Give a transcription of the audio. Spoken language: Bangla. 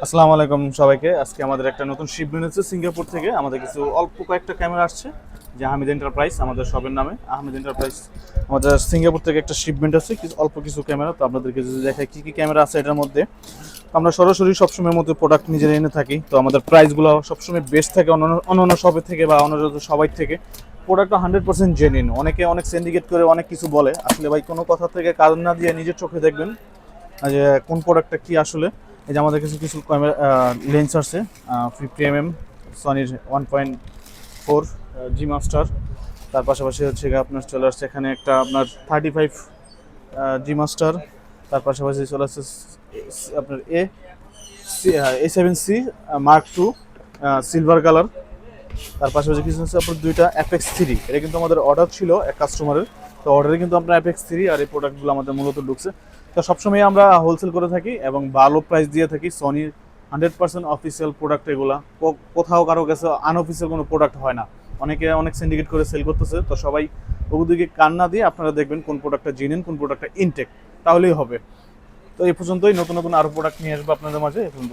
আসসালামু আলাইকুম সবাইকে। আজকে আমাদের একটা নতুন শিপমেন্ট হচ্ছে সিঙ্গাপুর থেকে। আমাদের কিছু অল্প কয়েকটা ক্যামেরা আসছে যে আহমেদ এন্টারপ্রাইজ আমাদের শপের নামে। আহমেদ এন্টারপ্রাইজ আমাদের সিঙ্গাপুর থেকে একটা শিপমেন্ট আছে কিছু অল্প কিছু ক্যামেরা। তো আপনাদেরকে যদি দেখাই কী কী ক্যামেরা আছে এটার মধ্যে। তো আমরা সরাসরি সবসময়ের মধ্যে প্রোডাক্ট নিজেরা এনে থাকি। তো আমাদের প্রাইসগুলো সবসময় বেস্ট থাকে অন্য শপের থেকে বা অন্য সবাই থেকে। প্রোডাক্টটা 100% জেনুইন। অনেকে অনেক সিন্ডিকেট করে অনেক কিছু বলে, আসলে ভাই কোনো কথা থেকে কারণ না দিয়ে নিজের চোখে দেখবেন যে কোন প্রোডাক্টটা কি আসলে। এই যে আমাদের কাছে কিছু ক্যামেরা লেন্স আছে 50 mm সনির 1.4 জি মাস্টার। তার পাশাপাশি হচ্ছে আপনার চলে আসছে এখানে একটা আপনার 35 জি মাস্টার। তার পাশাপাশি চলে আসছে আপনার A7C Mark II silver colour. তার পাশাপাশি কিছু হচ্ছে আপনার দুইটা FX3। এটা কিন্তু আমাদের অর্ডার ছিল এক কাস্টমারের। তো অর্ডারে কিন্তু আপনার FX3 আর এই প্রোডাক্টগুলো আমাদের মূলত ঢুকছে। তো সবসময় আমরা হোলসেল করে থাকি এবং ভালো প্রাইস দিয়ে থাকি। সনির 100% অফিসিয়াল প্রোডাক্ট এগুলা। কোথাও কারো কাছে আনঅফিসিয়াল কোনো প্রোডাক্ট হয় না। অনেকে অনেক সিন্ডিকেট করে সেল করতেছে। তো সবাই ওদিকে কান না দিয়ে আপনারা দেখবেন কোন প্রোডাক্টটা জেনুইন, কোন প্রোডাক্টটা ইনটেক, তাহলেই হবে। তো এই পর্যন্তই। নতুন নতুন আরও প্রোডাক্ট নিয়ে আসবো আপনাদের মাঝে। এখন